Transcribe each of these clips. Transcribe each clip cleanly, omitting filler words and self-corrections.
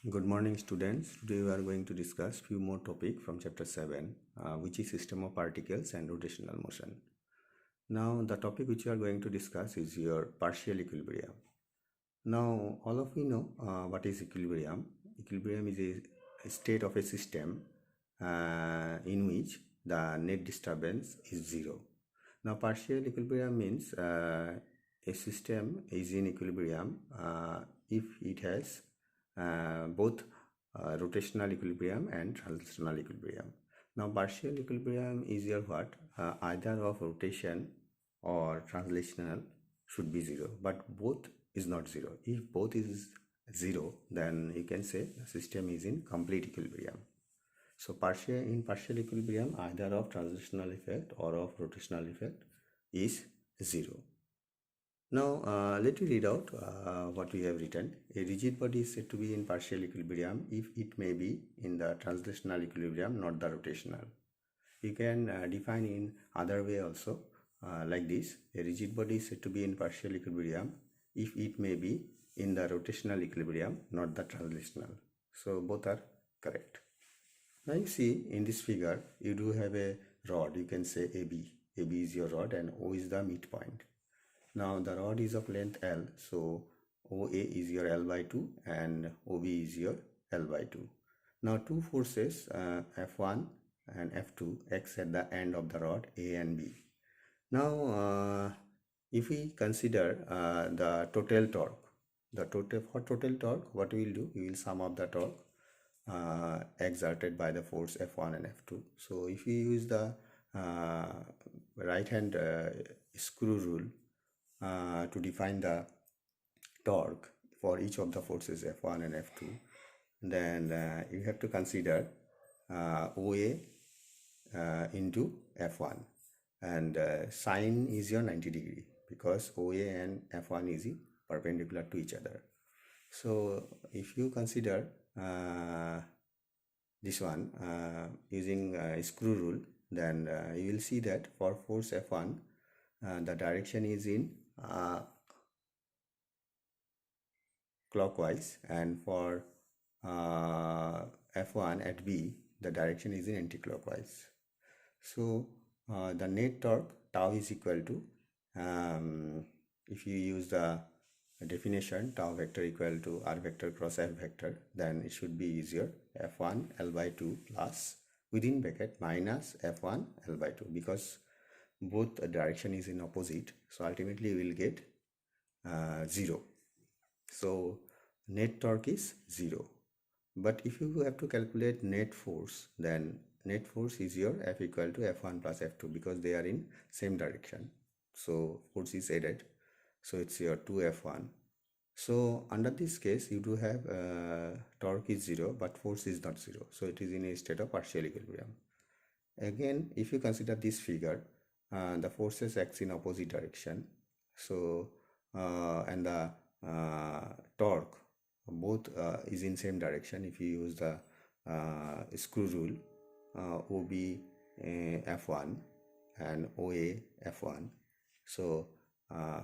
Good morning, students. Today we are going to discuss few more topic from chapter 7, which is system of particles and rotational motion. Now, the topic which we are going to discuss is your partial equilibrium. Now, all of you know what is equilibrium. Equilibrium is a state of a system in which the net disturbance is zero. Now, partial equilibrium means a system is in equilibrium if it has both rotational equilibrium and translational equilibrium. Now, partial equilibrium is your what? Either of rotation or translational should be zero, but both is not zero. If both is zero, then you can say the system is in complete equilibrium. So partial equilibrium, either of translational effect or of rotational effect is zero. Now let me read out what we have written. A rigid body is said to be in partial equilibrium if it may be in the translational equilibrium, not the rotational. You can define in other way also like this. A rigid body is said to be in partial equilibrium if it may be in the rotational equilibrium, not the translational. So both are correct. Now you see in this figure you do have a rod. You can say AB. AB is your rod and O is the midpoint. Now the rod is of length L, so OA is your L by 2 and OB is your L by 2. Now two forces F1 and F2 acts at the end of the rod A and B. Now if we consider the total torque, for total torque, what we will do, we will sum up the torque exerted by the force F1 and F2. So if we use the right hand screw rule to define the torque for each of the forces F1 and F2, then you have to consider OA into F1, and sine is your 90 degree because OA and F1 is perpendicular to each other. So if you consider this one using screw rule, then you will see that for force F1 the direction is in clockwise, and for F1 at B the direction is in anti-clockwise. So the net torque tau is equal to, if you use the definition tau vector equal to r vector cross f vector, then it should be easier F1 L by 2 plus within bracket minus F1 L by 2, because both direction is in opposite, so ultimately we will get 0. So net torque is 0. But if you have to calculate net force, then net force is your F equal to F1 plus F2, because they are in same direction. So force is added, so it's your 2F1. So under this case you do have torque is 0 but force is not 0, so it is in a state of partial equilibrium. Again, if you consider this figure, the forces acts in opposite direction, so and the torque both is in same direction. If you use the screw rule, OB F1 and OA F1, so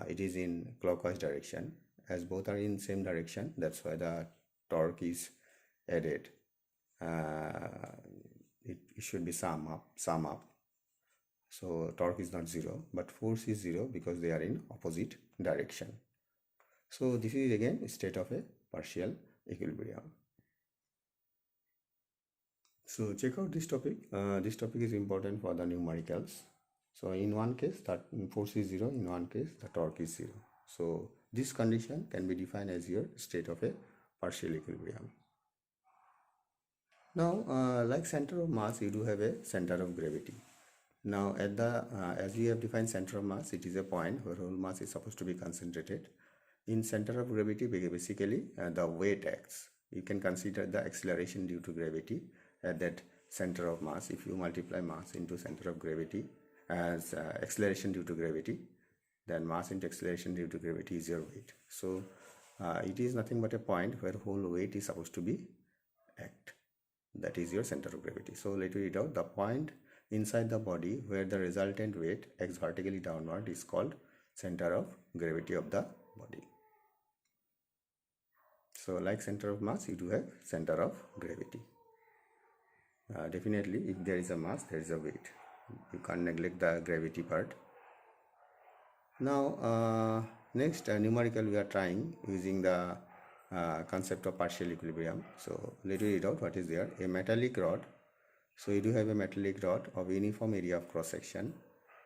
it is in clockwise direction. As both are in same direction, that's why the torque is added. It should be sum up. So torque is not 0 but force is 0 because they are in opposite direction. So this is again state of a partial equilibrium. So check out this topic. This topic is important for the numericals. So in one case the force is 0, in one case the torque is 0. So this condition can be defined as your state of a partial equilibrium. Now like center of mass, you do have a center of gravity. Now at the as we have defined center of mass, it is a point where whole mass is supposed to be concentrated. In center of gravity, basically the weight acts. You can consider the acceleration due to gravity at that center of mass. If you multiply mass into center of gravity as acceleration due to gravity, then mass into acceleration due to gravity is your weight. So it is nothing but a point where whole weight is supposed to be act. That is your center of gravity. So let me read out: the point inside the body where the resultant weight acts vertically downward is called center of gravity of the body. So like center of mass, you do have center of gravity. Definitely, if there is a mass, there is a weight. You can't neglect the gravity part. Now, next numerical we are trying using the concept of partial equilibrium. So let me read out what is there. A metallic rod. So you do have a metallic rod of uniform area of cross section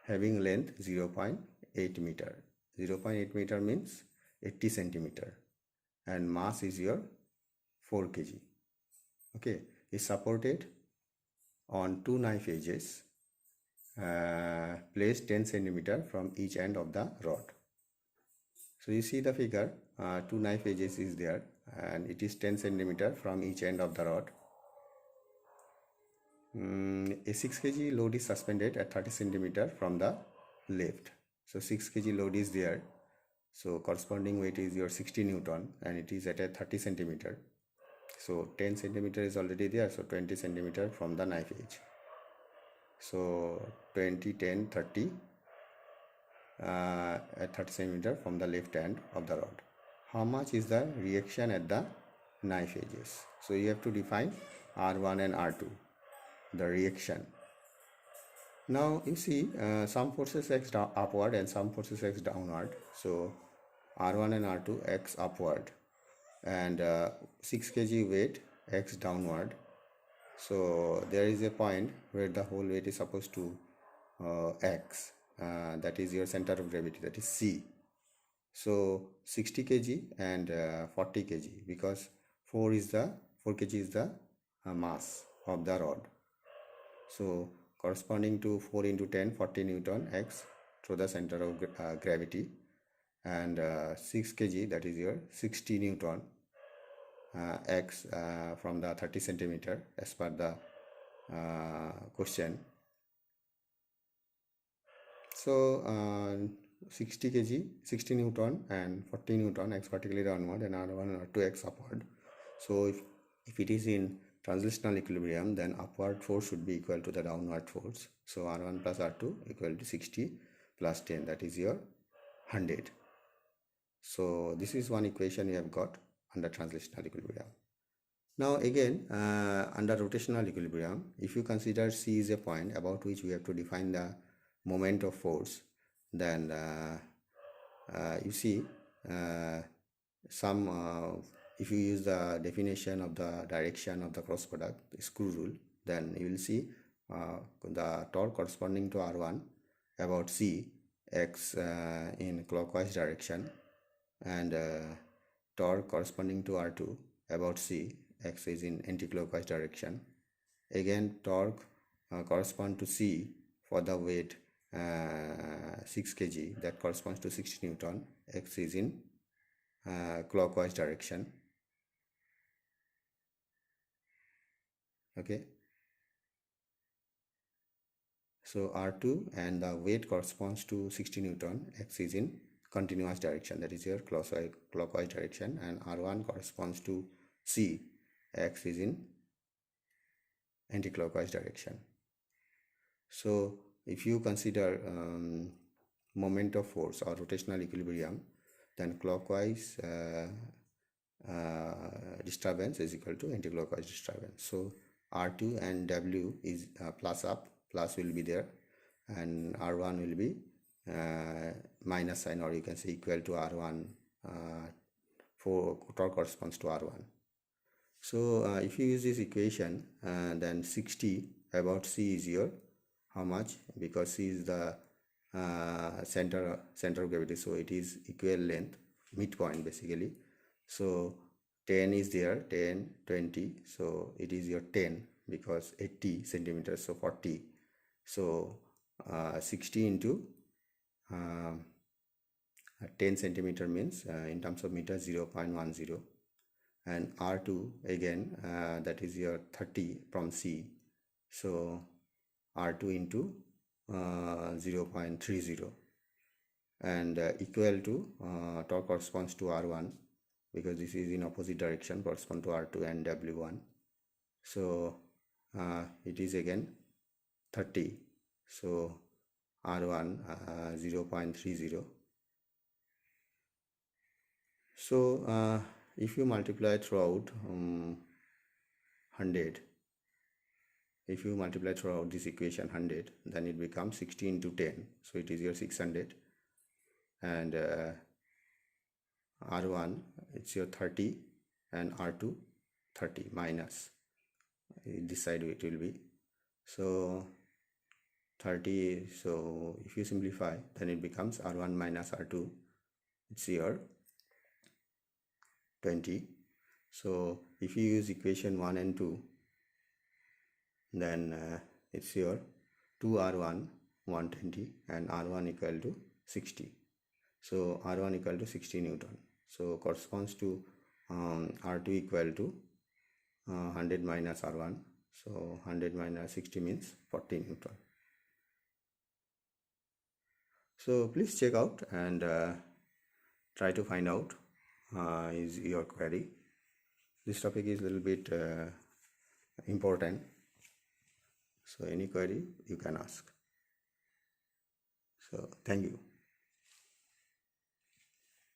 having length 0.8 meter. 0.8 meter means 80 centimeter, and mass is your 4 kg. Okay, is supported on two knife edges placed 10 centimeter from each end of the rod. So you see the figure, two knife edges is there, and it is 10 centimeter from each end of the rod. A 6 kg load is suspended at 30 centimeter from the left. So 6 kg load is there. So corresponding weight is your 60 Newton, and it is at a 30 centimeter. So 10 centimeter is already there. So 20 centimeter from the knife edge. So 20, 10, 30 at 30 centimeter from the left end of the rod. How much is the reaction at the knife edges? So you have to define R1 and R2, the reaction. Now you see some forces x upward and some forces x downward. So R1 and R2 x upward, and 6 kg weight x downward. So there is a point where the whole weight is supposed to x, that is your center of gravity, that is C. So 60 kg and 40 kg, because 4 kg is the mass of the rod. So corresponding to 4 into 10, 40 Newton x through the center of gravity, and 6 kg, that is your 60 Newton x from the 30 centimeter as per the question. So 60 kg, 60 Newton and 40 Newton x vertically downward, and R1 and R2 x upward. So if it is in translational equilibrium, then upward force should be equal to the downward force. So R1 plus R2 equal to 60 plus 10, that is your 100. So this is one equation you have got under translational equilibrium. Now again, under rotational equilibrium, if you consider C is a point about which we have to define the moment of force, then you see if you use the definition of the direction of the cross product, screw rule, then you will see the torque corresponding to R1 about C, x in clockwise direction, and torque corresponding to R2 about C, x is in anti-clockwise direction. Again, torque correspond to C for the weight 6 kg, that corresponds to 60 Newton, x is in clockwise direction. Okay, so R2 and the weight corresponds to 60 Newton, x is in continuous direction, that is your clockwise direction, and R1 corresponds to C, x is in anti-clockwise direction. So if you consider moment of force or rotational equilibrium, then clockwise disturbance is equal to anti-clockwise disturbance. So R2 and W is plus up, plus will be there, and R1 will be minus sign, or you can say equal to R1, for torque corresponds to R1. So if you use this equation, then 60 about C is your how much, because C is the center of gravity, so it is equal length, midpoint basically. So 10 is there, 10, 20, so it is your 10, because 80 centimeters, so 40. So 60 into 10 centimeter means in terms of meter 0.10, and R2 again that is your 30 from C, so R2 into 0.30, and equal to torque corresponds to R1, because this is in opposite direction, correspond to R2 and W1. So it is again 30, so R1 0.30. So if you multiply throughout 100, if you multiply throughout this equation 100, then it becomes 60 into 10, so it is your 600, and R1 it's your 30, and R2 30 minus, this side it will be, so 30, so if you simplify, then it becomes R1 minus R2, it's your 20. So if you use equation 1 and 2, then it's your 2R1 120 and R1 equal to 60. So R1 equal to 60 Newton. So corresponds to R2 equal to 100 minus R1. So 100 minus 60 means 40 Newton. So please check out and try to find out is your query. This topic is a little bit important. So any query you can ask. So thank you.